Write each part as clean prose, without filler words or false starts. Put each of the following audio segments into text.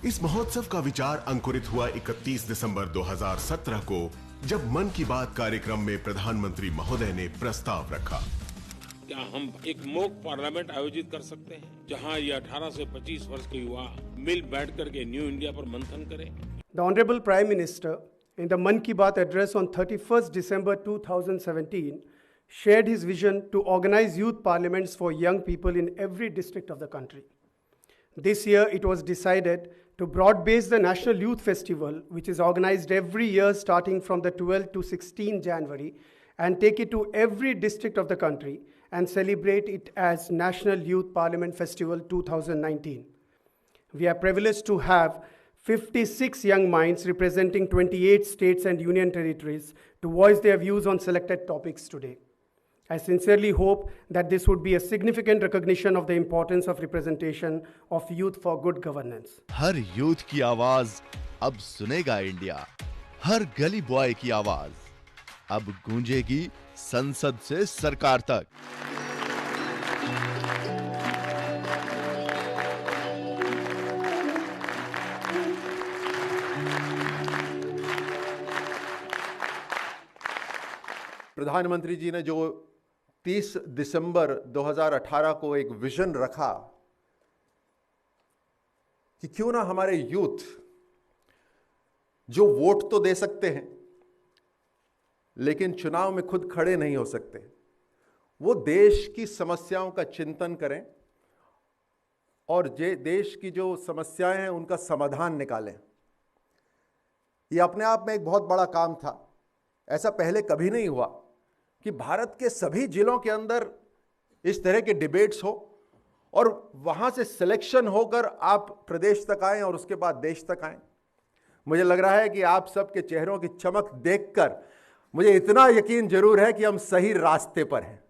इस महोत्सव का विचार अंकुरित हुआ 31 दिसंबर 2017 को, जब मन की बात कार्यक्रम में प्रधानमंत्री महोदय ने प्रस्ताव रखा। क्या हम एक मॉक पार्लियामेंट आयोजित कर सकते हैं जहां ये 18 से 25 वर्ष के युवा मिल बैठकर के न्यू इंडिया पर मंथन करें? The Honorable Prime Minister, in the Man Ki Baat address on 31st December 2017, shared his vision to organize youth parliaments for young people in every district of the country. This year, it was decided to broad-base the National Youth Festival, which is organized every year starting from the 12th to 16 January, and take it to every district of the country and celebrate it as National Youth Parliament Festival 2019. We are privileged to have 56 young minds representing 28 states and union territories to voice their views on selected topics today. I sincerely hope that this would be a significant recognition of the importance of representation of youth for good governance. Her youth की आवाज अब सुनेगा India, हर गली boy की आवाज अब गूंजेगी संसद से सरकार तक। प्रधानमंत्री जी ने जो 30 दिसंबर 2018 को एक विजन रखा कि क्यों ना हमारे यूथ जो वोट तो दे सकते हैं लेकिन चुनाव में खुद खड़े नहीं हो सकते, वो देश की समस्याओं का चिंतन करें और देश की जो समस्याएं हैं उनका समाधान निकालें। ये अपने आप में एक बहुत बड़ा काम था। ऐसा पहले कभी नहीं हुआ कि भारत के सभी जिलों के अंदर इस तरह के डिबेट्स हो और वहां से सिलेक्शन होकर आप प्रदेश तक आएं और उसके बाद देश तक आएं। मुझे लग रहा है कि आप सबके चेहरों की चमक देखकर मुझे इतना यकीन जरूर है कि हम सही रास्ते पर हैं।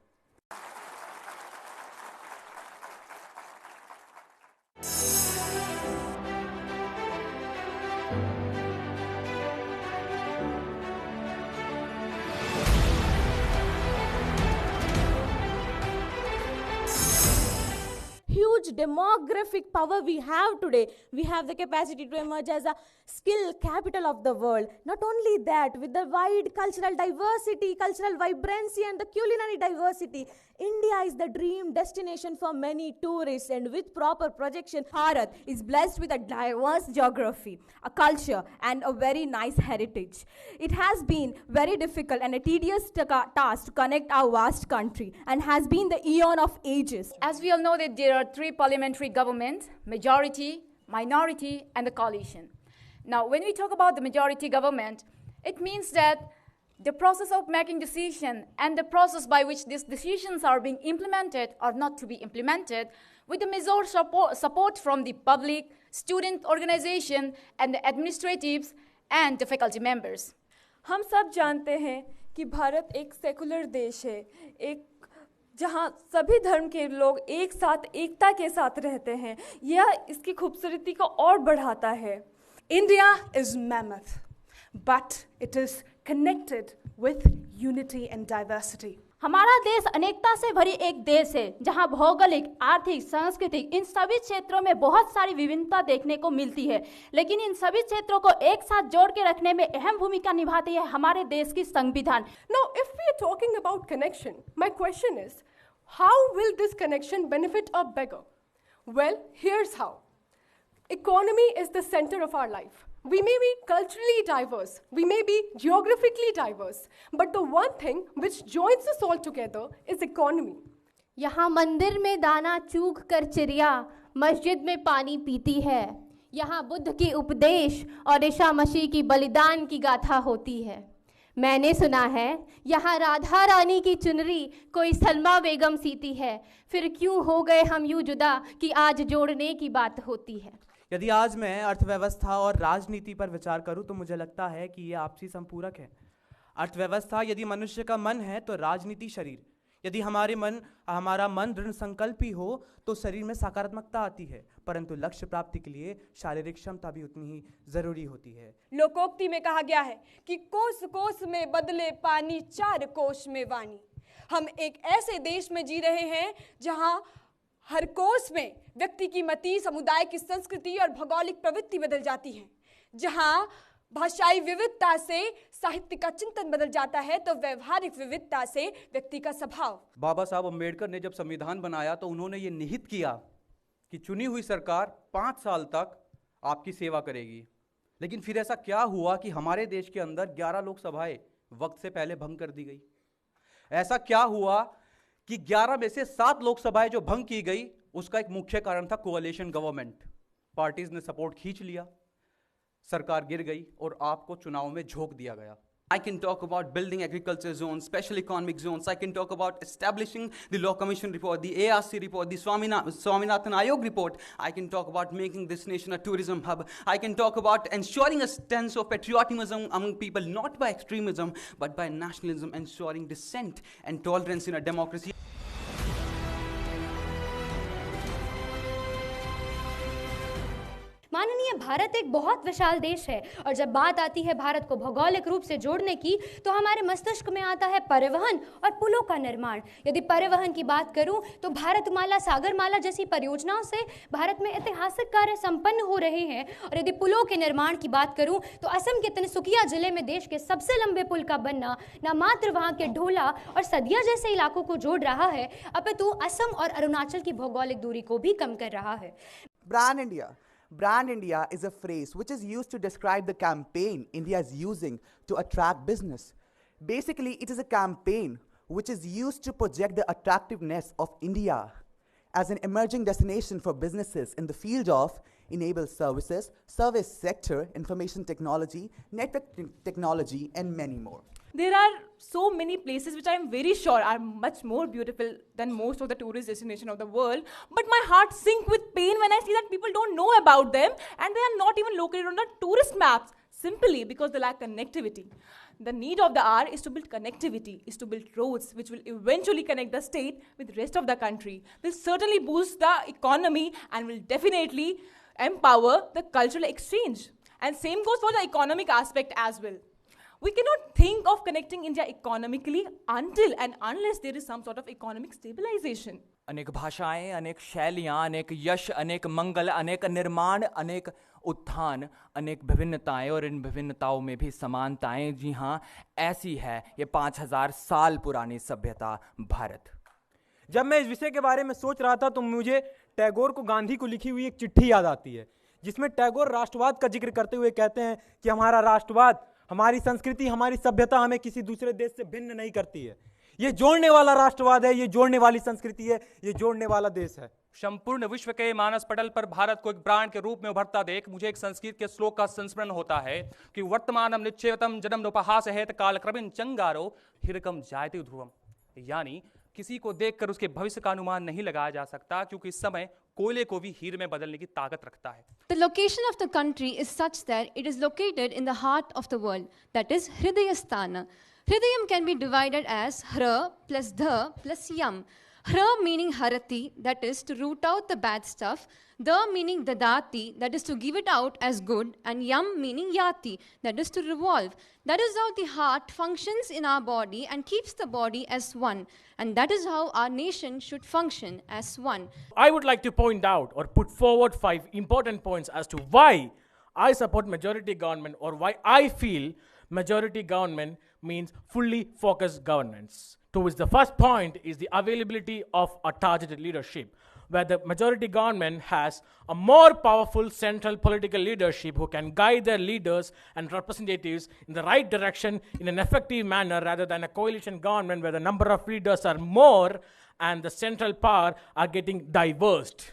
Huge demographic power we have today. We have the capacity to emerge as a skill capital of the world. Not only that, with the wide cultural diversity, cultural vibrancy and the culinary diversity, India is the dream destination for many tourists, and with proper projection, Bharat is blessed with a diverse geography, a culture and a very nice heritage. It has been very difficult and a tedious task to connect our vast country and has been the eon of ages. As we all know that there are three parliamentary governments: majority, minority and the coalition. Now when we talk about the majority government, it means that the process of making decision and the process by which these decisions are being implemented or not to be implemented, with the major support from the public, student organization and the administratives and the faculty members. हम सब जानते हैं कि भारत एक secular देश है, एक जहाँ सभी धर्म के लोग एक साथ एकता के साथ रहते हैं। यह इसकी खूबसूरती को और बढ़ाता है। India is mammoth, but it is connected with unity and diversity. हमारा देश अनेकता से भरी एक देश है, जहां भौगोलिक, आर्थिक, सांस्कृतिक इन सभी क्षेत्रों में बहुत सारी विभिन्नता देखने को मिलती है, लेकिन इन सभी क्षेत्रों को एक साथ जोड़ के रखने में अहम भूमिका निभाती है हमारे देश की संविधान। Now, if we are talking about connection, my question is, how will this connection benefit a beggar? Well, here's how. Economy is the center of our life. We may be culturally diverse, we may be geographically diverse, but the one thing which joins us all together is economy. यहाँ मंदिर में दाना चूग कर चिड़िया मस्जिद में पानी पीती है। यहाँ बुद्ध की उपदेश और ईसा मसीह की बलिदान की गाथा होती है। मैंने सुना है यहाँ राधा रानी की चुनरी कोई सलमा बेगम सीती है, फिर क्यों हो गए हम यूं जुदा कि आज जोड़ने की बात होती है। यदि आज मैं अर्थव्यवस्था और राजनीति पर विचार करूं तो मुझे लगता है कि ये आपसी संपूरक है। अर्थव्यवस्था यदि मनुष्य का मन है तो राजनीति शरीर। यदि हमारा मन दृढ़ संकल्पी हो तो शरीर में सकारात्मकता आती है, परंतु लक्ष्य प्राप्ति के लिए शारीरिक क्षमता भी उतनी ही जरूरी होती है। लोकोक्ति में कहा गया है कि कोस कोस में बदले पानी, चार कोश में वाणी। हम एक ऐसे देश में जी रहे हैं जहां हर कोर्स में व्यक्ति की मति, समुदाय की संस्कृति और भौगोलिक प्रवृत्ति बदल जाती है। जहां भाषाई विविधता से साहित्य का चिंतन बदल जाता है, तो व्यवहारिक विविधता से व्यक्ति का स्वभाव। बाबा साहब अम्बेडकर ने जब संविधान बनाया तो उन्होंने ये निहित किया कि चुनी हुई सरकार 5 साल तक आपकी सेवा करेगी। लेकिन फिर ऐसा क्या हुआ कि हमारे देश के अंदर 11 लोकसभाएं वक्त से पहले भंग कर दी गई। ऐसा क्या हुआ कि 11 में से 7 लोकसभाएं जो भंग की गई, उसका एक मुख्य कारण था कोalition गवर्नमेंट। पार्टीज ने सपोर्ट खींच लिया, सरकार गिर गई और आपको चुनाव में झोंक दिया गया। I can talk about building agriculture zones, special economic zones. I can talk about establishing the Law Commission report, the ARC report, the Swaminathan Ayog report. I can talk about making this nation a tourism hub. I can talk about ensuring a sense of patriotism among people, not by extremism, but by nationalism, ensuring dissent and tolerance in a democracy. माननीय भारत एक बहुत विशाल देश है और जब बात आती है भारत को भौगोलिक रूप से जोड़ने की तो हमारे मस्तिष्क में आता है परिवहन और पुलों का निर्माण। यदि परिवहन की बात करूं तो भारतमाला, सागरमाला जैसी परियोजनाओं से भारत में ऐतिहासिक कार्य संपन्न हो रहे हैं। और यदि पुलों के निर्माण की बात करूं तो असम के तिनसुकिया जिले में देश के सबसे लंबे पुल का बनना न मात्र वहां के ढोला और सदिया जैसे इलाकों को जोड़ रहा है, अपितु असम और अरुणाचल की भौगोलिक दूरी को भी कम कर रहा है। Brand India. Brand India is a phrase which is used to describe the campaign India is using to attract business. Basically, it is a campaign which is used to project the attractiveness of India as an emerging destination for businesses in the field of enabled services, service sector, information technology, network technology, and many more. There are so many places which I am very sure are much more beautiful than most of the tourist destinations of the world, but my heart sinks with pain when I see that people don't know about them and they are not even located on the tourist maps, simply because they lack connectivity. The need of the hour is to build connectivity, is to build roads which will eventually connect the state with the rest of the country, will certainly boost the economy and will definitely empower the cultural exchange. And same goes for the economic aspect as well. We cannot think of connecting India economically until and unless there is some sort of economic stabilization. अनेक भाषाएं, अनेक शैलियां, अनेक यश, अनेक मंगल, अनेक निर्माण, अनेक उत्थान, अनेक विभिन्नताएं और इन विभिन्नताओं में भी समानताएं। जी हाँ, ऐसी है ये 5000 साल पुरानी सभ्यता भारत। जब मैं इस विषय के बारे में सोच रहा था तो मुझे टैगोर को गांधी को लिखी हुई एक चिट्ठी याद आती है, जिसमें टैगोर राष्ट्रवाद का जिक्र करते हुए कहते हैं कि हमारा राष्ट्रवाद, हमारी संस्कृति, हमारी सभ्यता हमें किसी दूसरे देश से भिन्न नहीं करती है। ये जोड़ने वाला राष्ट्रवाद है, ये जोड़ने वाली संस्कृति है, ये जोड़ने वाला देश है। संपूर्ण विश्व के मानस पटल पर भारत को एक ब्रांड के रूप में उभरता देख मुझे एक संस्कृत के श्लोक का संस्मरण होता है कि वर्तमानम निश्चयतम जन्म उपहास है कालक्रमिन चंगारो हिरकम जायते ध्रुवम। यानी किसी को देखकर उसके भविष्य का अनुमान नहीं लगाया जा सकता, क्योंकि इस समय कोयले को भी हीरे में बदलने की ताकत रखता है। The location of the country is such that it is located in the heart of the world, that is Hridayasthana. Hridayam can be divided as Hra plus Dha plus Yam. Hra meaning Harati, that is to root out the bad stuff. Dha meaning Dadati, that is to give it out as good. And Yam meaning Yati, that is to revolve. That is how the heart functions in our body and keeps the body as one. And that is how our nation should function as one. I would like to point out or put forward 5 important points as to why I support majority government, or why I feel majority government means fully focused governance. To which the first point is the availability of a targeted leadership, where the majority government has a more powerful central political leadership who can guide their leaders and representatives in the right direction in an effective manner, rather than a coalition government where the number of leaders are more and the central power are getting diversed.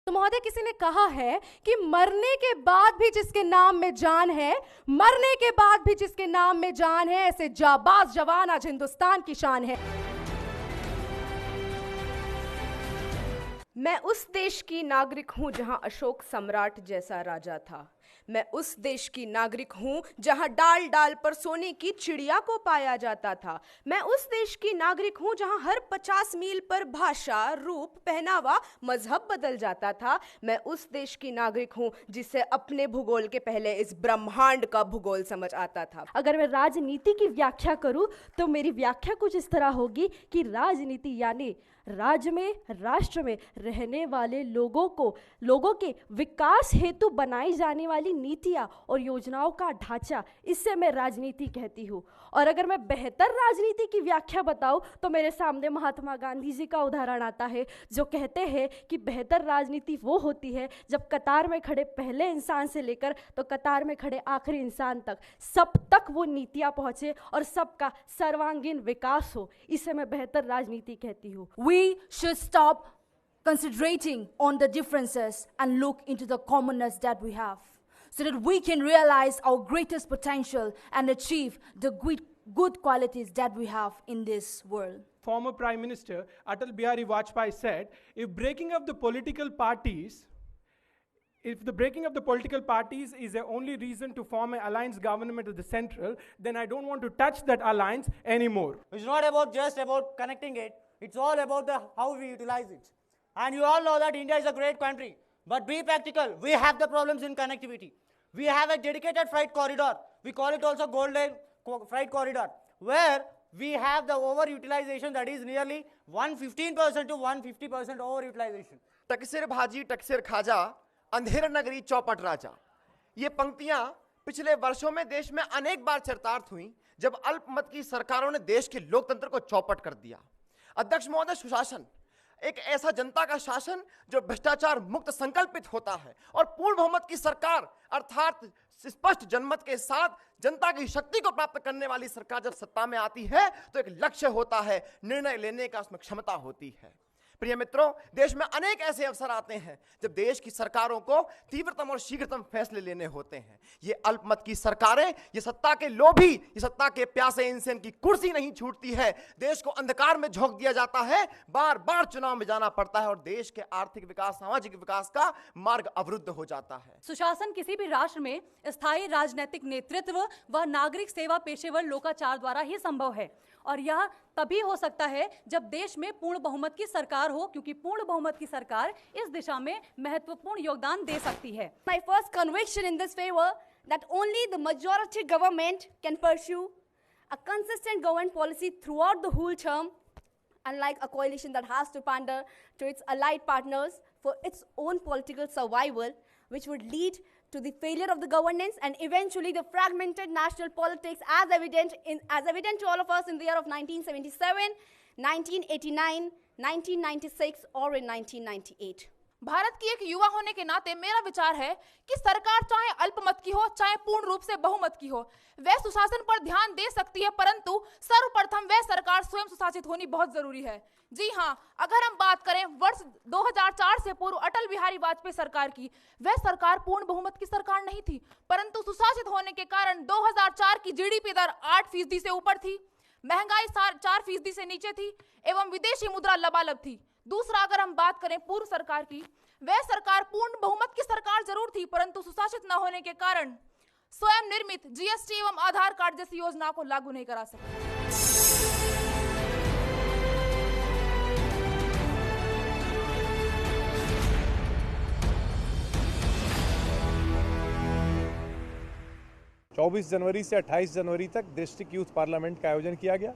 तो महोदय, किसी ने कहा है कि मरने के बाद भी जिसके नाम में जान है, मरने के बाद भी जिसके नाम में जान है, ऐसे जाबाज जवान आज हिंदुस्तान की शान है। मैं उस देश की नागरिक हूं जहां अशोक सम्राट जैसा राजा था। मैं उस देश की नागरिक हूं जहां डाल डाल पर सोने की चिड़िया को पाया जाता था। मैं उस देश की नागरिक हूं जहां हर 50 मील पर भाषा, रूप, पहनावा, मजहब बदल जाता था। मैं उस देश की नागरिक हूं जिसे अपने भूगोल के पहले इस ब्रह्मांड का भूगोल समझ आता था। अगर मैं राजनीति की व्याख्या करूं तो मेरी व्याख्या कुछ इस तरह होगी कि राजनीति यानी राज्य में, राष्ट्र में रहने वाले लोगों के विकास हेतु बनाई जाने वाली नीतियाँ और योजनाओं का ढांचा, इससे मैं राजनीति कहती हूँ। और अगर मैं बेहतर राजनीति की व्याख्या बताऊँ तो मेरे सामने महात्मा गांधी जी का उदाहरण आता है, जो कहते हैं कि बेहतर राजनीति वो होती है जब कतार में खड़े पहले इंसान से लेकर तो कतार में खड़े आखिरी इंसान तक, सब तक वो नीतियाँ पहुँचे और सबका सर्वांगीण विकास हो। इसे मैं बेहतर राजनीति कहती हूँ। We should stop concentrating on the differences and look into the commonness that we have, so that we can realize our greatest potential and achieve the good qualities that we have in this world. Former Prime Minister Atal Bihari Vajpayee said, if the breaking of the political parties is the only reason to form an alliance government of the central, then I don't want to touch that alliance anymore. It's not just about connecting it. It's all about how we utilize it. And you all know that India is a great country. But be practical. We have the problems in connectivity. We have a dedicated freight corridor. We call it also Golden Freight Corridor, where we have the overutilization that is nearly 115% to 150% overutilization. टकसिर भाजी टकसिर खाजा, अंधेर नगरी चौपट राजा। ये पंक्तियां पिछले वर्षों में देश में अनेक बार चरितार्थ हुई, जब अल्पमत की सरकारों ने देश के लोकतंत्र को चौपट कर दिया। अध्यक्ष महोदय, सुशासन एक ऐसा जनता का शासन जो भ्रष्टाचार मुक्त संकल्पित होता है और पूर्ण बहुमत की सरकार अर्थात स्पष्ट जनमत के साथ जनता की शक्ति को प्राप्त करने वाली सरकार जब सत्ता में आती है तो एक लक्ष्य होता है, निर्णय लेने का उसमें क्षमता होती है। प्रिय मित्रों, देश में अनेक ऐसे अवसर आते हैं जब देश की सरकारों को तीव्रतम और शीघ्रतम फैसले लेने होते हैं। ये अल्पमत की सरकारें, ये सत्ता के लोभी, ये सत्ता के प्यासे, इनसे इनकी कुर्सी नहीं छूटती है। देश को अंधकार में झोंक दिया जाता है, बार बार चुनाव में जाना पड़ता है और देश के आर्थिक विकास, सामाजिक विकास का मार्ग अवरुद्ध हो जाता है। सुशासन किसी भी राष्ट्र में स्थायी राजनीतिक नेतृत्व व नागरिक सेवा पेशेवर लोकाचार द्वारा ही संभव है, और यह तभी हो सकता है जब देश में पूर्ण बहुमत की सरकार हो, क्योंकि पूर्ण बहुमत की सरकार इस दिशा में महत्वपूर्ण योगदान दे सकती है। My first conviction in this favor that only the majority government can pursue a consistent government policy throughout the whole term, unlike a coalition that has to pander to its allied partners for its own political survival, which would lead to the failure of the governance and eventually the fragmented national politics as evident to all of us in the year of 1977, 1989, 1996 or in 1998. Bharat की एक युवा होने के नाते मेरा विचार है कि सरकार चाहे अल्पमत की हो चाहे पूर्ण रूप से बहुमत की हो, वह सुशासन पर ध्यान दे सकती है, परंतु सर्वप्रथम वह सरकार स्वयं सुशासित होनी बहुत जरूरी है। जी हाँ, अगर हम बात करें वर्ष 2004 से पूर्व अटल बिहारी वाजपेयी सरकार की, वह सरकार पूर्ण बहुमत की सरकार नहीं थी, परंतु सुशासित होने के कारण 2004 की जीडीपी दर 8% से ऊपर थी, महंगाई 4% से नीचे थी एवं विदेशी मुद्रा लबालब थी। दूसरा, अगर हम बात करें पूर्व सरकार की, वह सरकार पूर्ण बहुमत की सरकार जरूर थी, परंतु सुशासित न होने के कारण स्वयं निर्मित जीएसटी एवं आधार कार्ड जैसी योजनाओं को लागू नहीं करा सकी। 24 जनवरी से 28 जनवरी तक डिस्ट्रिक्ट यूथ पार्लियामेंट का आयोजन किया गया।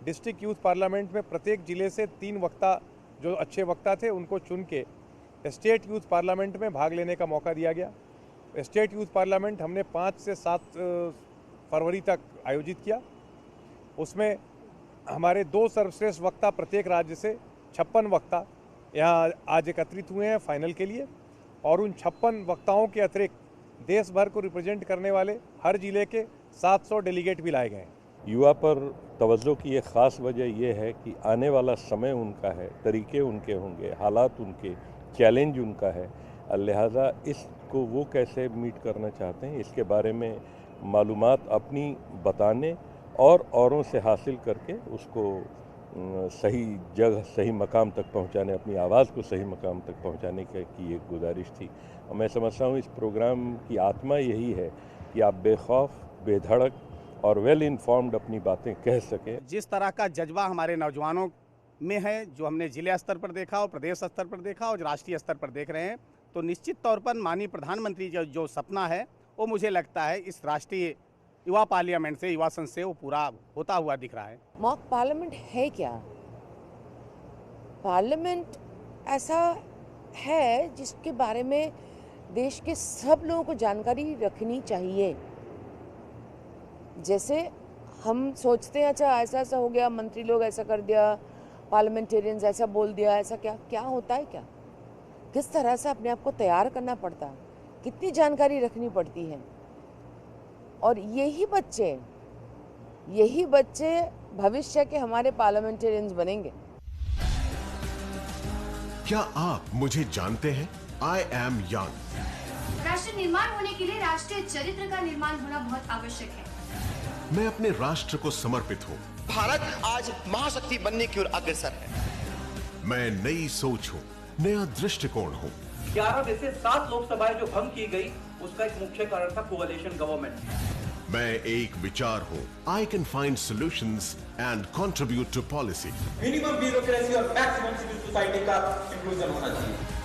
डिस्ट्रिक्ट यूथ पार्लियामेंट में प्रत्येक जिले से 3 वक्ता, जो अच्छे वक्ता थे, उनको चुन के स्टेट यूथ पार्लियामेंट में भाग लेने का मौका दिया गया। स्टेट यूथ पार्लियामेंट हमने 5 से 7 फरवरी तक आयोजित किया। उसमें हमारे 2 सर्वश्रेष्ठ वक्ता प्रत्येक राज्य से 56 वक्ता यहाँ आज एकत्रित हुए हैं फाइनल के लिए, और उन 56 वक्ताओं के अतिरिक्त देश भर को रिप्रेजेंट करने वाले हर जिले के 700 डेलीगेट भी लाए गए हैं। युवा पर तवज्जो की एक ख़ास वजह यह है कि आने वाला समय उनका है, तरीके उनके होंगे, हालात उनके, चैलेंज उनका है, लिहाजा इसको वो कैसे मीट करना चाहते हैं इसके बारे में मालूमात अपनी बताने और औरों से हासिल करके उसको सही जगह, सही मकाम तक पहुंचाने, अपनी आवाज़ को सही मकाम तक पहुंचाने की एक गुजारिश थी। और मैं समझता हूं इस प्रोग्राम की आत्मा यही है कि आप बेखौफ, बेधड़क और वेल इन्फॉर्म्ड अपनी बातें कह सकें। जिस तरह का जज्बा हमारे नौजवानों में है, जो हमने जिले स्तर पर देखा और प्रदेश स्तर पर देखा और राष्ट्रीय स्तर पर देख रहे हैं, तो निश्चित तौर पर माननीय प्रधानमंत्री जो सपना है वो मुझे लगता है इस राष्ट्रीय युवा पार्लियामेंट से, युवा संसद से वो पूरा होता हुआ दिख रहा है। मॉक पार्लियामेंट है क्या? पार्लियामेंट ऐसा है जिसके बारे में देश के सब लोगों को जानकारी रखनी चाहिए। जैसे हम सोचते हैं अच्छा ऐसा ऐसा हो गया, मंत्री लोग ऐसा कर दिया, पार्लियामेंटेरियंस ऐसा बोल दिया, ऐसा क्या होता है, क्या किस तरह से अपने आप को तैयार करना पड़ता है, कितनी जानकारी रखनी पड़ती है। और यही बच्चे भविष्य के हमारे पार्लियामेंटेरियंस बनेंगे। क्या आप मुझे जानते हैं? I am young. राष्ट्र निर्माण होने के लिए राष्ट्रीय चरित्र का निर्माण होना बहुत आवश्यक है। मैं अपने राष्ट्र को समर्पित हूँ। भारत आज महाशक्ति बनने की ओर अग्रसर है। मैं नई सोच हूँ, नया दृष्टिकोण हूँ। 11 में से 7 लोकसभाएं जो भंग की गई, उसका एक मुख्य कारण था कोalition गवर्नमेंट। मैं एक विचार हूँ। I can find solutions and contribute to policy. Minimum bureaucracy और मैक्सिमम सिविल सोसाइटी का इंक्लूजन होना चाहिए।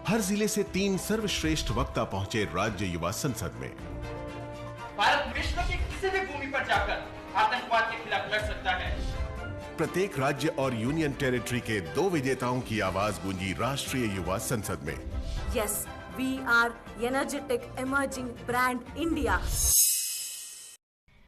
हर जिले से 3 सर्वश्रेष्ठ वक्ता पहुंचे राज्य युवा संसद में। भारत विश्व की किसी भी भूमि पर जाकर आतंकवाद के खिलाफ लड़ सकता है। प्रत्येक राज्य और यूनियन टेरिटरी के 2 विजेताओं की आवाज गूंजी राष्ट्रीय युवा संसद में। Yes, we are energetic, emerging brand India.